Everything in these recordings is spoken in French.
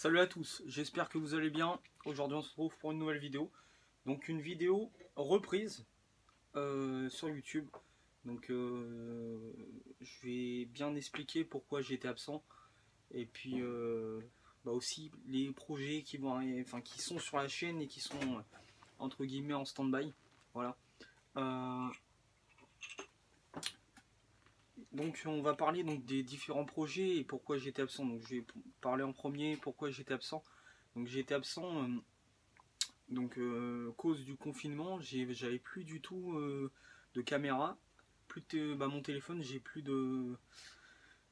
Salut à tous, j'espère que vous allez bien. Aujourd'hui on se retrouve pour une nouvelle vidéo. Donc une vidéo reprise sur YouTube. Donc je vais bien expliquer pourquoi j'étais absent. Et puis aussi les projets qui vont arriver, enfin qui sont sur la chaîne et qui sont entre guillemets en stand-by. Voilà. Euh, donc on va parler donc des différents projets et pourquoi j'étais absent. Donc je vais parler en premier pourquoi j'étais absent. Donc j'étais absent cause du confinement, j'avais plus du tout de caméra, plus de, mon téléphone, j'ai plus de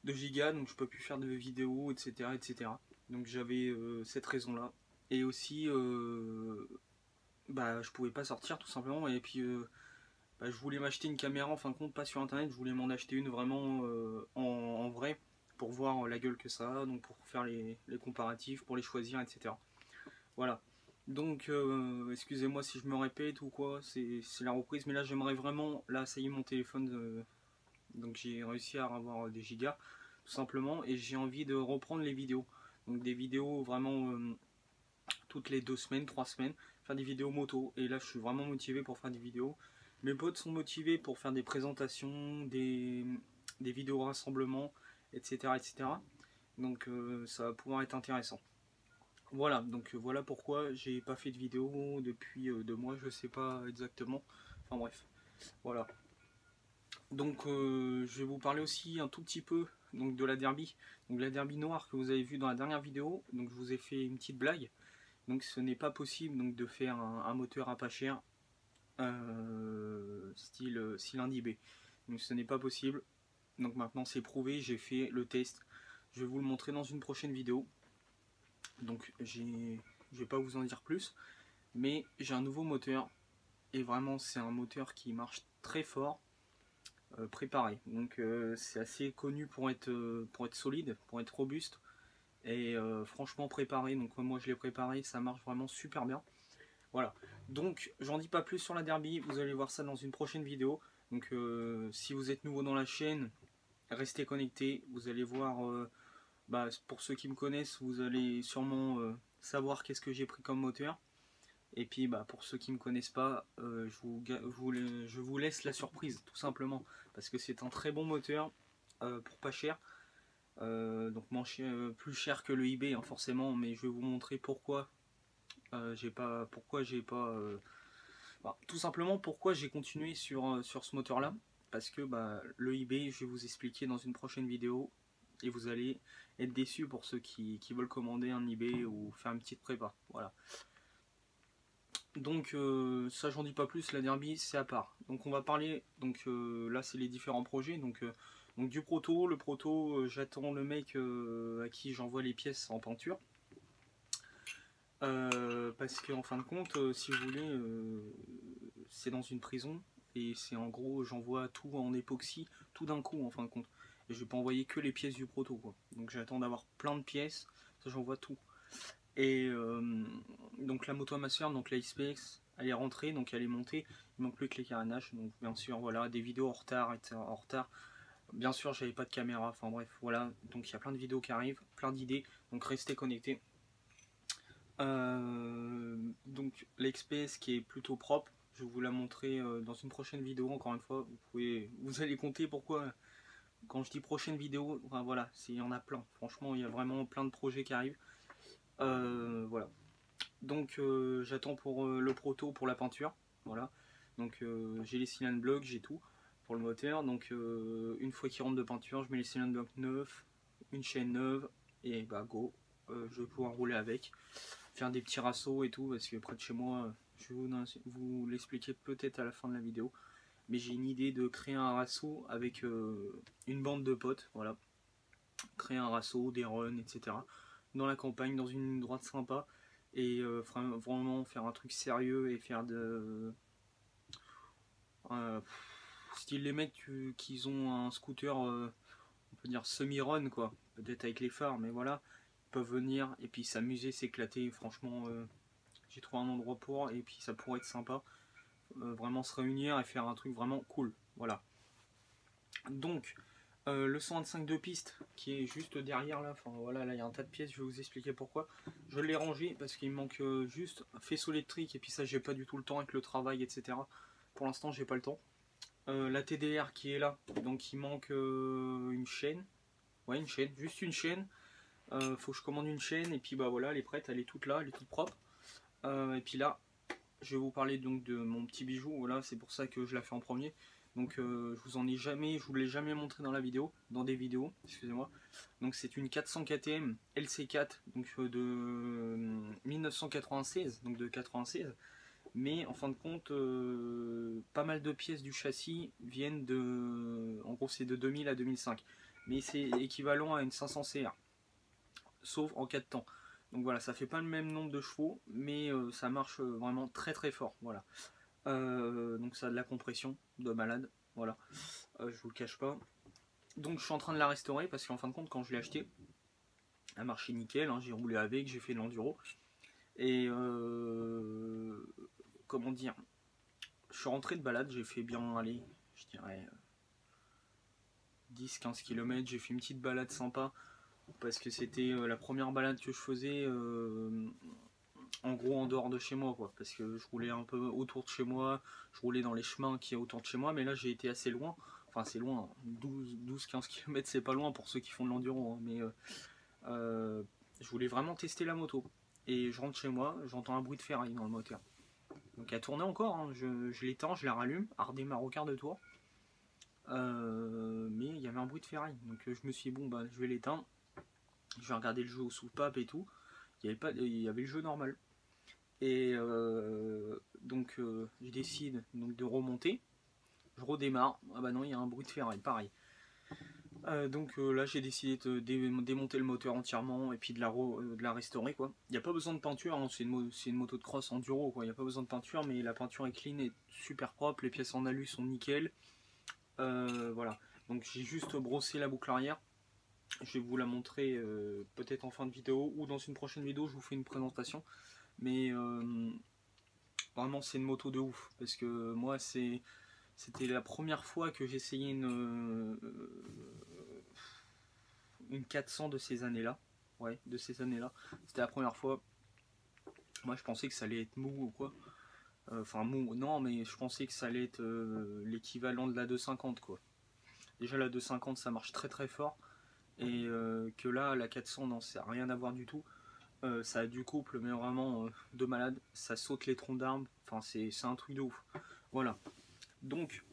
gigas, donc je peux plus faire de vidéos, etc. etc. Donc j'avais cette raison là. Et aussi je pouvais pas sortir tout simplement. Et puis je voulais m'acheter une caméra en fin de compte, pas sur internet, je voulais m'en acheter une vraiment en vrai pour voir la gueule que ça a, donc pour faire les comparatifs, pour les choisir, etc. Voilà. Donc, excusez-moi si je me répète ou quoi, c'est la reprise. Mais là, j'aimerais vraiment. Là, ça y est, mon téléphone. Donc, j'ai réussi à avoir des gigas, tout simplement. Et j'ai envie de reprendre les vidéos. Donc, des vidéos vraiment toutes les 2 semaines, 3 semaines. Faire des vidéos moto. Et là, je suis vraiment motivé pour faire des vidéos. Mes potes sont motivés pour faire des présentations, des vidéos rassemblements, etc. etc. Donc, ça va pouvoir être intéressant. Voilà, donc voilà pourquoi j'ai pas fait de vidéo depuis 2 mois, je sais pas exactement. Enfin bref, voilà. Donc je vais vous parler aussi un tout petit peu donc, de la derby. Donc la derby noire que vous avez vu dans la dernière vidéo. Donc je vous ai fait une petite blague. Donc ce n'est pas possible donc, de faire un moteur à pas cher style cylindre B. Donc ce n'est pas possible. Donc maintenant c'est prouvé, j'ai fait le test. Je vais vous le montrer dans une prochaine vidéo. Donc je vais pas vous en dire plus, mais j'ai un nouveau moteur et vraiment c'est un moteur qui marche très fort, préparé. Donc c'est assez connu pour être solide, pour être robuste et franchement préparé. Donc moi je l'ai préparé, ça marche vraiment super bien. Voilà. Donc j'en dis pas plus sur la derby, vous allez voir ça dans une prochaine vidéo. Donc si vous êtes nouveau dans la chaîne, restez connectés, vous allez voir. Pour ceux qui me connaissent, vous allez sûrement savoir qu'est-ce que j'ai pris comme moteur. Et puis pour ceux qui ne me connaissent pas, je vous laisse la surprise tout simplement. Parce que c'est un très bon moteur pour pas cher. Donc plus cher que le eBay hein, forcément. Mais je vais vous montrer pourquoi tout simplement pourquoi j'ai continué sur ce moteur là. Parce que le eBay, je vais vous expliquer dans une prochaine vidéo. Et vous allez être déçus pour ceux qui veulent commander un eBay ou faire une petite prépa. Voilà. Donc ça j'en dis pas plus, la derby c'est à part. Donc on va parler, donc là c'est les différents projets. Donc du proto, le proto j'attends le mec à qui j'envoie les pièces en peinture. Parce qu'en fin de compte, si vous voulez, c'est dans une prison. Et c'est en gros, j'envoie tout en époxy, tout d'un coup en fin de compte. Et je vais pas envoyer que les pièces du proto quoi. Donc j'attends d'avoir plein de pièces, ça j'envoie tout. Et donc la moto amateur, donc la SPX, elle est rentrée, donc elle est montée. Il manque plus que les carénages. Donc bien sûr, voilà, des vidéos en retard, etc. En retard. Bien sûr, j'avais pas de caméra. Enfin bref, voilà. Donc il y a plein de vidéos qui arrivent, plein d'idées. Donc restez connectés. Donc l'XPS qui est plutôt propre, je vais vous la montrer dans une prochaine vidéo. Encore une fois, vous allez compter pourquoi. Quand je dis prochaine vidéo, enfin, voilà, il y en a plein. Franchement, il y a vraiment plein de projets qui arrivent. Voilà. Donc j'attends pour le proto pour la peinture. Voilà. Donc j'ai les cylindres blocs, j'ai tout pour le moteur. Donc une fois qu'il rentre de peinture, je mets les cylindres blocs neufs, une chaîne neuve et go. Je vais pouvoir rouler avec, faire des petits rassos et tout parce que près de chez moi, je vais vous l'expliquer peut-être à la fin de la vidéo. Mais j'ai une idée de créer un rasso avec une bande de potes. Voilà. Créer un rasso, des runs, etc. Dans la campagne, dans une droite sympa. Et vraiment faire un truc sérieux et faire de style les mecs qui ont un scooter on peut dire semi-run quoi, peut-être avec les phares, mais voilà, ils peuvent venir et puis s'amuser, s'éclater. Franchement j'ai trouvé un endroit pour et puis ça pourrait être sympa, vraiment se réunir et faire un truc vraiment cool. Voilà, donc Le 125 de piste qui est juste derrière là, enfin voilà, là il y a un tas de pièces, je vais vous expliquer pourquoi. Je l'ai rangé parce qu'il me manque juste faisceau électrique et puis ça j'ai pas du tout le temps avec le travail, etc. Pour l'instant j'ai pas le temps. La TDR qui est là, donc il manque une chaîne, ouais une chaîne, juste une chaîne. Faut que je commande une chaîne et puis bah voilà, elle est prête, elle est toute là, elle est toute propre. Et puis là, je vais vous parler donc de mon petit bijou, voilà, c'est pour ça que je la fais en premier. Donc je vous l'ai jamais montré dans la vidéo, dans des vidéos, excusez-moi. Donc c'est une 400 KTM LC4 donc de 1996, donc de 96. Mais en fin de compte, pas mal de pièces du châssis viennent de, en gros c'est de 2000 à 2005. Mais c'est équivalent à une 500 CR, sauf en 4 temps. Donc voilà, ça fait pas le même nombre de chevaux, mais ça marche vraiment très très fort. Voilà. Donc ça a de la compression de malade, voilà, je vous le cache pas. Donc je suis en train de la restaurer parce qu'en fin de compte quand je l'ai acheté, elle marchait nickel, hein, j'ai roulé avec, j'ai fait de l'enduro. Et comment dire, je suis rentré de balade, j'ai fait bien aller, je dirais 10-15 km, j'ai fait une petite balade sympa parce que c'était la première balade que je faisais en gros en dehors de chez moi quoi, parce que je roulais un peu autour de chez moi, je roulais dans les chemins qui est autour de chez moi, mais là j'ai été assez loin, enfin c'est loin, 12-15 km c'est pas loin pour ceux qui font de l'enduro, hein, mais je voulais vraiment tester la moto, et je rentre chez moi, j'entends un bruit de ferraille dans le moteur, donc elle tournait encore, hein, je l'éteins, je la rallume, elle redémarre au quart de tour, mais il y avait un bruit de ferraille, donc je me suis dit bon bah je vais l'éteindre, je vais regarder le jeu au soupape et tout, il y avait le jeu normal. Et donc je décide donc de remonter, je redémarre, ah bah non il y a un bruit de ferraille, pareil. Donc là j'ai décidé de démonter le moteur entièrement et puis de la restaurer quoi. Il n'y a pas besoin de peinture, hein, c'est une moto de cross enduro quoi, il n'y a pas besoin de peinture, mais la peinture est clean et super propre, les pièces en alu sont nickel. Voilà, donc j'ai juste brossé la boucle arrière. Je vais vous la montrer peut-être en fin de vidéo ou dans une prochaine vidéo, je vous fais une présentation. Mais vraiment c'est une moto de ouf parce que moi c'était la première fois que j'essayais une 400 de ces années là, ouais, de ces années là, c'était la première fois. Moi je pensais que ça allait être mou ou quoi, enfin mou non, mais je pensais que ça allait être l'équivalent de la 250 quoi. Déjà la 250 ça marche très très fort, et que là la 400 non, ça n'a rien à voir du tout. Ça a du couple mais vraiment de malade, ça saute les troncs d'arbres, enfin c'est un truc de ouf. Voilà, donc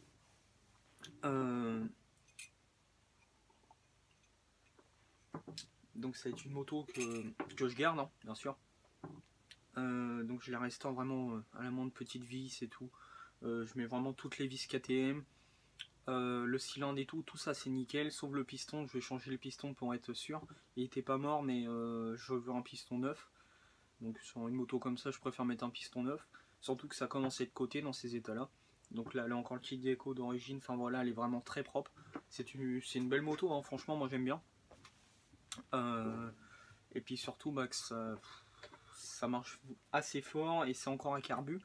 donc ça va être une moto que je garde, hein, bien sûr. Donc je la restaure vraiment à la moindre petite vis et tout. Je mets vraiment toutes les vis KTM, le cylindre et tout ça c'est nickel, sauf le piston. Je vais changer le piston pour être sûr. Il était pas mort, mais je veux un piston neuf. Donc sur une moto comme ça je préfère mettre un piston neuf, surtout que ça commence à être coté dans ces états là. Donc là elle a encore le kit déco d'origine, enfin voilà, elle est vraiment très propre. C'est une belle moto, hein, franchement moi j'aime bien. Et puis surtout bah, que ça marche assez fort et c'est encore un carbu.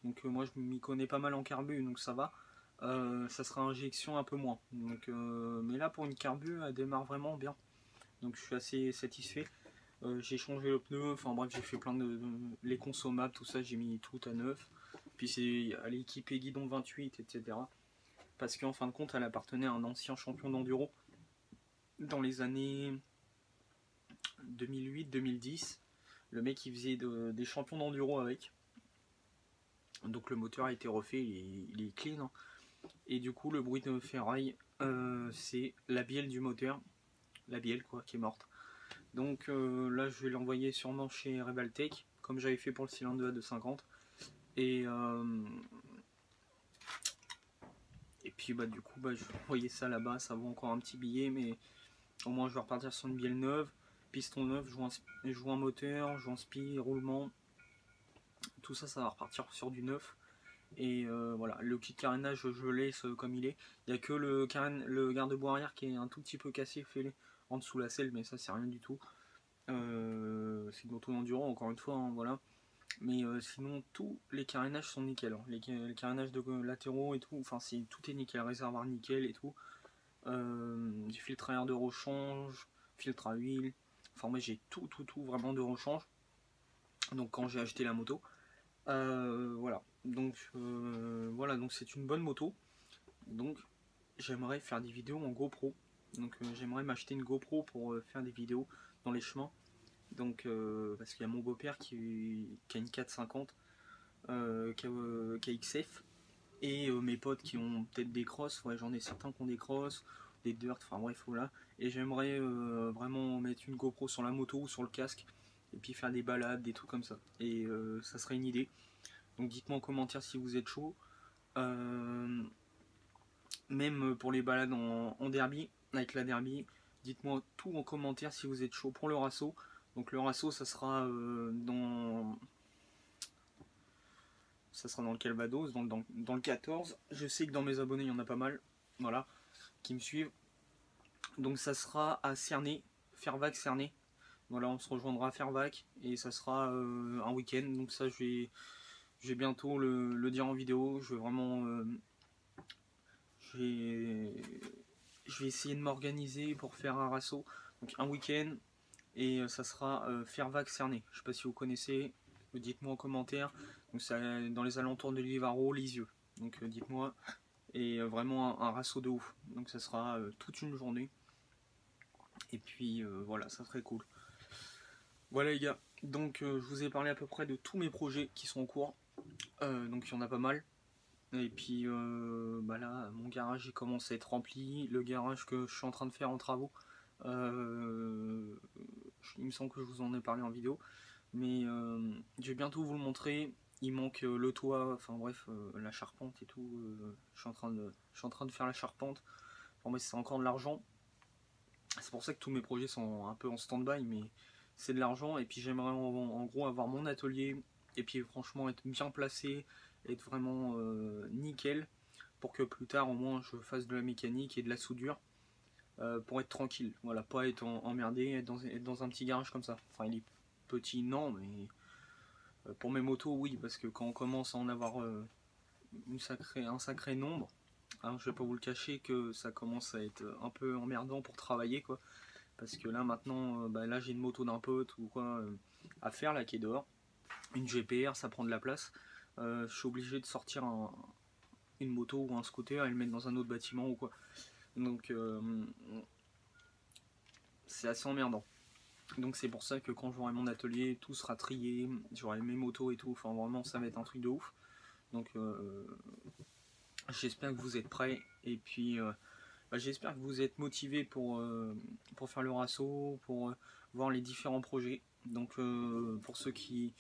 Donc moi je m'y connais pas mal en carbu, donc ça va. Ça sera injection un peu moins. Donc, mais là pour une carbu elle démarre vraiment bien. Donc je suis assez satisfait. J'ai changé le pneu, enfin bref j'ai fait plein les consommables, tout ça j'ai mis tout à neuf. Puis c'est à l'équipé guidon 28, etc. Parce qu'en fin de compte elle appartenait à un ancien champion d'enduro dans les années 2008-2010. Le mec il faisait des champions d'enduro avec. Donc le moteur a été refait, il est clean, hein. Et du coup le bruit de ferraille c'est la bielle du moteur, la bielle quoi qui est morte. Donc là je vais l'envoyer sûrement chez Revaltech comme j'avais fait pour le cylindre de la 250. Et puis bah du coup bah, je vais envoyer ça là-bas, ça vaut encore un petit billet, mais au moins je vais repartir sur une bielle neuve, piston neuf, joint moteur, joint spi, roulement, tout ça ça va repartir sur du neuf. Et voilà, le kit carénage je laisse comme il est. Il n'y a que le garde-boue arrière qui est un tout petit peu cassé, fêlé en dessous la selle, mais ça c'est rien du tout. C'est une moto d'enduro encore une fois, hein, voilà. Mais sinon tous les carénages sont nickel, hein. Les carénages de latéraux et tout, enfin tout est nickel, réservoir nickel et tout. du filtre à air de rechange, filtre à huile, enfin moi j'ai tout vraiment de rechange, donc quand j'ai acheté la moto, voilà, donc c'est une bonne moto, donc j'aimerais faire des vidéos en GoPro, donc j'aimerais m'acheter une GoPro pour faire des vidéos dans les chemins, donc parce qu'il y a mon beau-père qui a une 450 KXF, et mes potes qui ont peut-être des crosses, ouais j'en ai certains qui ont des crosses, des dirt, enfin bref voilà, et j'aimerais vraiment mettre une GoPro sur la moto ou sur le casque, et puis faire des balades, des trucs comme ça, et ça serait une idée, donc dites-moi en commentaire si vous êtes chaud, même pour les balades en derby, avec la derby, dites-moi tout en commentaire si vous êtes chaud pour le Rasso, donc le Rasso ça sera dans le Calvados, dans le 14. Je sais que dans mes abonnés, il y en a pas mal, voilà, qui me suivent. Donc ça sera à Cernay, Fervac Cernay. Voilà, on se rejoindra à Fervac et ça sera un week-end. Donc ça, je vais bientôt le dire en vidéo. Je vais vraiment, je vais essayer de m'organiser pour faire un rasso. Donc un week-end et ça sera Fervac Cernay. Je sais pas si vous connaissez. Dites-moi en commentaire. Donc c'est dans les alentours de Livaro, Lisieux. Donc dites-moi. Et vraiment un rasso de ouf. Donc ça sera toute une journée. Et puis voilà, ça serait cool. Voilà les gars. Donc je vous ai parlé à peu près de tous mes projets qui sont en cours. Donc il y en a pas mal. Et puis bah là, mon garage il commence à être rempli. Le garage que je suis en train de faire en travaux. Il me semble que je vous en ai parlé en vidéo. Mais je vais bientôt vous le montrer. Il manque le toit, enfin bref, la charpente et tout. Je suis en train de faire la charpente. Pour moi c'est encore de l'argent. C'est pour ça que tous mes projets sont un peu en stand-by, mais c'est de l'argent. Et puis j'aimerais en gros avoir mon atelier. Et puis franchement être bien placé, être vraiment nickel. Pour que plus tard au moins je fasse de la mécanique et de la soudure. Pour être tranquille. Voilà, pas être emmerdé, être dans un petit garage comme ça. Enfin il est petit non, mais pour mes motos oui, parce que quand on commence à en avoir un sacré nombre, hein, je vais pas vous le cacher que ça commence à être un peu emmerdant pour travailler quoi, parce que là maintenant bah, là j'ai une moto d'un pote ou quoi à faire là qui est dehors, une GPR, ça prend de la place, je suis obligé de sortir une moto ou un scooter et le mettre dans un autre bâtiment ou quoi, donc c'est assez emmerdant. Donc c'est pour ça que quand j'aurai mon atelier, tout sera trié, j'aurai mes motos et tout, enfin vraiment ça va être un truc de ouf. Donc j'espère que vous êtes prêts et puis bah, j'espère que vous êtes motivés pour faire le rasso, pour voir les différents projets. Donc pour ceux qui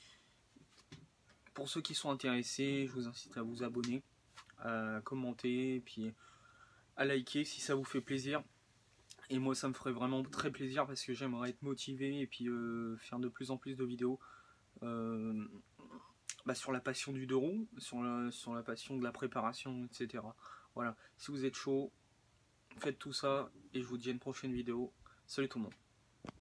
sont intéressés, je vous incite à vous abonner, à commenter et puis à liker si ça vous fait plaisir. Et moi ça me ferait vraiment très plaisir parce que j'aimerais être motivé et puis faire de plus en plus de vidéos bah, sur la passion du deux roues, sur la passion de la préparation, etc. Voilà, si vous êtes chaud, faites tout ça et je vous dis à une prochaine vidéo. Salut tout le monde.